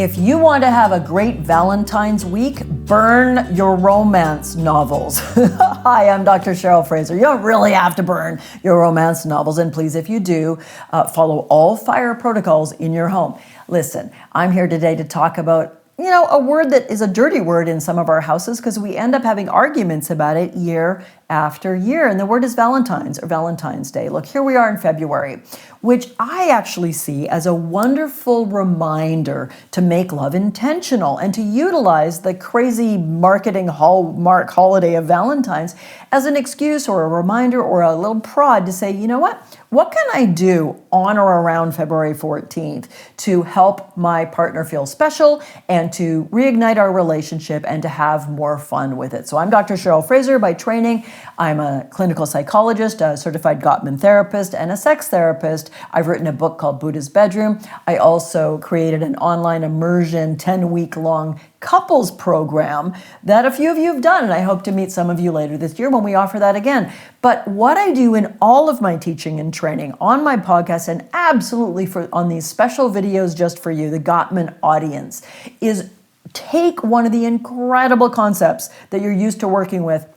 If you want to have a great Valentine's week, burn your romance novels. Hi, I'm Dr. Cheryl Fraser. You don't really have to burn your romance novels. And please, if you do, follow all fire protocols in your home. Listen, I'm here today to talk about a word that is a dirty word in some of our houses because we end up having arguments about it year after year. And the word is Valentine's or Valentine's Day. Look, here we are in February, which I actually see as a wonderful reminder to make love intentional and to utilize the crazy marketing hallmark holiday of Valentine's as an excuse or a reminder or a little prod to say, you know what can I do on or around February 14th to help my partner feel special and to reignite our relationship and to have more fun with it? So I'm Dr. Cheryl Fraser by training. I'm a clinical psychologist, a certified Gottman therapist, and a sex therapist. I've written a book called Buddhist Bedroom. I also created an online immersion 10-week-long couples program that a few of you have done, and I hope to meet some of you later this year when we offer that again. But what I do in all of my teaching and training on my podcast and absolutely on these special videos just for you, the Gottman audience, is take one of the incredible concepts that you're used to working with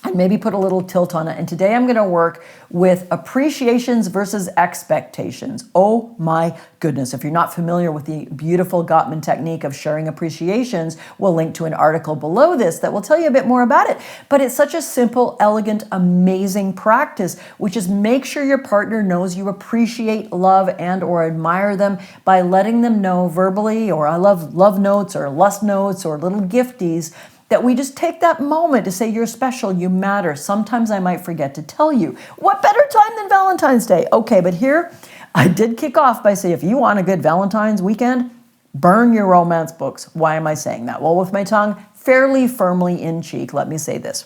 and maybe put a little tilt on it. And today I'm going to work with appreciations versus expectations. Oh my goodness. If you're not familiar with the beautiful Gottman technique of sharing appreciations, we'll link to an article below this that will tell you a bit more about it. But it's such a simple, elegant, amazing practice, which is make sure your partner knows you appreciate, love, and or admire them by letting them know verbally, or I love notes or lust notes or little gifties, that we just take that moment to say you're special, you matter. Sometimes I might forget to tell you. What better time than Valentine's Day? Okay, but here I did kick off by saying if you want a good Valentine's weekend, burn your romance books. Why am I saying that? Well, with my tongue fairly firmly in cheek, let me say this.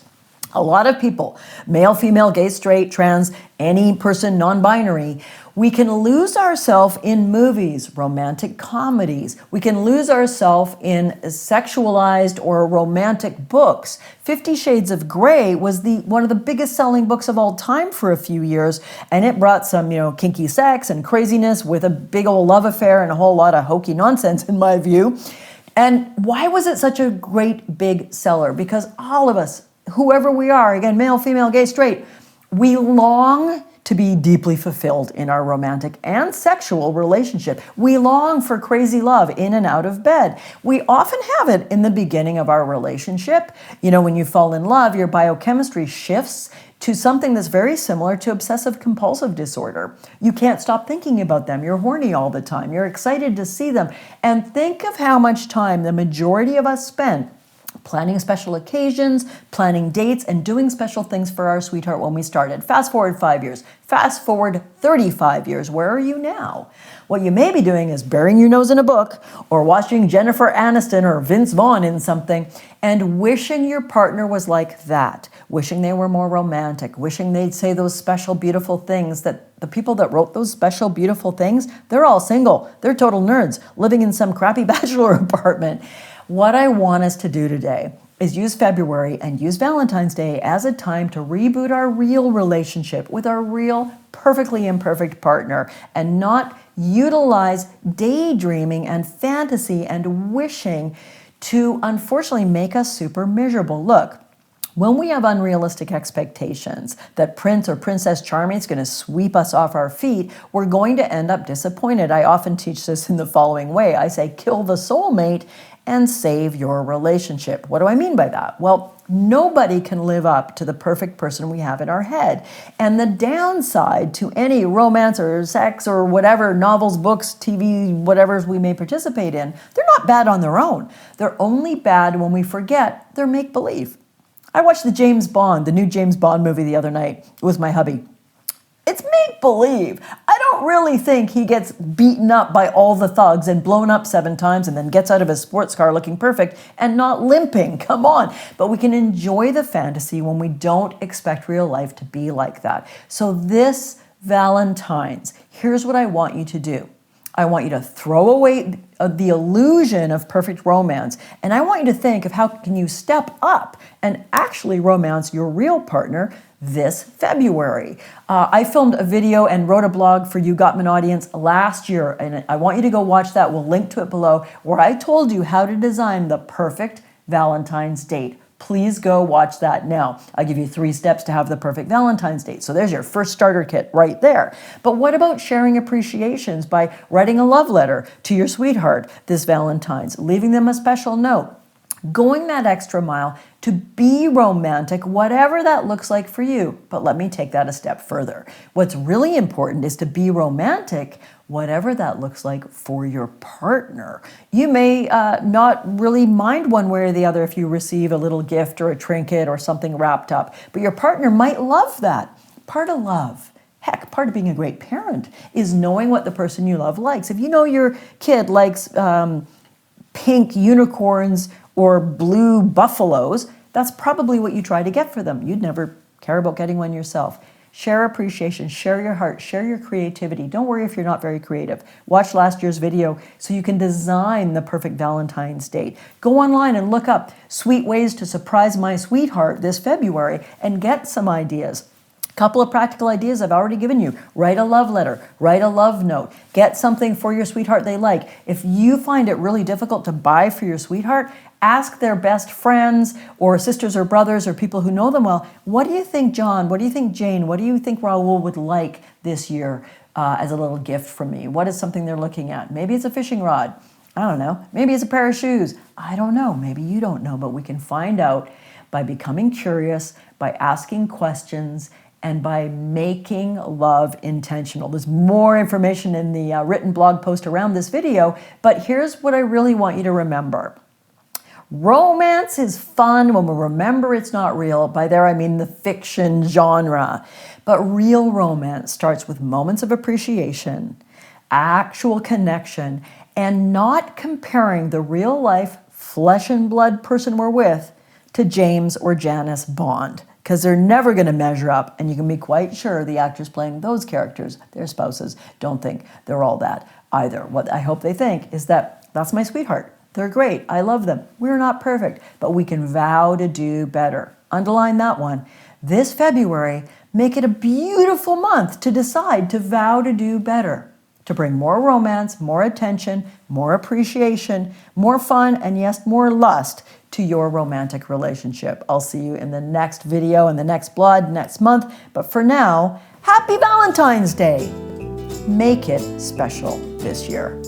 A lot of people, male, female, gay, straight, trans, any person, non-binary, we can lose ourselves in movies, romantic comedies. We can lose ourselves in sexualized or romantic books. 50 Shades of Grey was one of the biggest selling books of all time for a few years, and it brought some, kinky sex and craziness with a big old love affair and a whole lot of hokey nonsense in my view. And why was it such a great big seller? Because all of us, whoever we are, again, male, female, gay, straight, we long to be deeply fulfilled in our romantic and sexual relationship. We long for crazy love in and out of bed. We often have it in the beginning of our relationship. When you fall in love, your biochemistry shifts to something that's very similar to obsessive compulsive disorder. You can't stop thinking about them. You're horny all the time. You're excited to see them. And think of how much time the majority of us spend planning special occasions, planning dates, and doing special things for our sweetheart when we started. Fast forward 5 years. Fast forward 35 years. Where are you now? What you may be doing is burying your nose in a book or watching Jennifer Aniston or Vince Vaughn in something and wishing your partner was like that. Wishing they were more romantic. Wishing they'd say those special, beautiful things that the people that wrote those special, beautiful things, they're all single. They're total nerds living in some crappy bachelor apartment. What I want us to do today is use February and use Valentine's Day as a time to reboot our real relationship with our real, perfectly imperfect partner and not utilize daydreaming and fantasy and wishing to, unfortunately, make us super miserable. Look, when we have unrealistic expectations that Prince or Princess Charming is going to sweep us off our feet, we're going to end up disappointed. I often teach this in the following way. I say, kill the soulmate and save your relationship. What do I mean by that? Well, nobody can live up to the perfect person we have in our head. And the downside to any romance or sex or whatever, novels, books, TV, whatever we may participate in, they're not bad on their own. They're only bad when we forget they're make-believe. I watched the new James Bond movie the other night. It was my hubby. It's make-believe. I don't really think he gets beaten up by all the thugs and blown up 7 times and then gets out of his sports car looking perfect and not limping. Come on. But we can enjoy the fantasy when we don't expect real life to be like that. So this Valentine's, here's what I want you to do. I want you to throw away the illusion of perfect romance. And I want you to think of how can you step up and actually romance your real partner this February. I filmed a video and wrote a blog for You Got an Audience last year, and I want you to go watch that. We'll link to it below, where I told you how to design the perfect Valentine's date. Please go watch that now. I'll give you 3 steps to have the perfect Valentine's date. So there's your first starter kit right there. But what about sharing appreciations by writing a love letter to your sweetheart this Valentine's, leaving them a special note, going that extra mile to be romantic, whatever that looks like for you. But let me take that a step further. What's really important is to be romantic, whatever that looks like for your partner. You may not really mind one way or the other if you receive a little gift or a trinket or something wrapped up, but your partner might love that. Part of love, heck, part of being a great parent is knowing what the person you love likes. If you know your kid likes pink unicorns or blue buffaloes, that's probably what you try to get for them. You'd never care about getting one yourself. Share appreciation, share your heart, share your creativity. Don't worry if you're not very creative. Watch last year's video so you can design the perfect Valentine's date. Go online and look up sweet ways to surprise my sweetheart this February and get some ideas. Couple of practical ideas I've already given you. Write a love letter, write a love note, get something for your sweetheart they like. If you find it really difficult to buy for your sweetheart, ask their best friends or sisters or brothers or people who know them well, what do you think John, what do you think Jane, what do you think Raul would like this year as a little gift from me? What is something they're looking at? Maybe it's a fishing rod. I don't know. Maybe it's a pair of shoes. I don't know. Maybe you don't know, but we can find out by becoming curious, by asking questions, and by making love intentional. There's more information in the written blog post around this video, but here's what I really want you to remember. Romance is fun when we remember it's not real. By there I mean the fiction genre. But real romance starts with moments of appreciation, actual connection, and not comparing the real life flesh and blood person we're with to James or Janice Bond, because they're never going to measure up, and you can be quite sure the actors playing those characters, their spouses, don't think they're all that either. What I hope they think is that that's my sweetheart. They're great. I love them. We're not perfect, but we can vow to do better. Underline that one. This February, make it a beautiful month to decide to vow to do better, to bring more romance, more attention, more appreciation, more fun, and yes, more lust to your romantic relationship. I'll see you in the next video and the next blog next month. But for now, happy Valentine's Day. Make it special this year.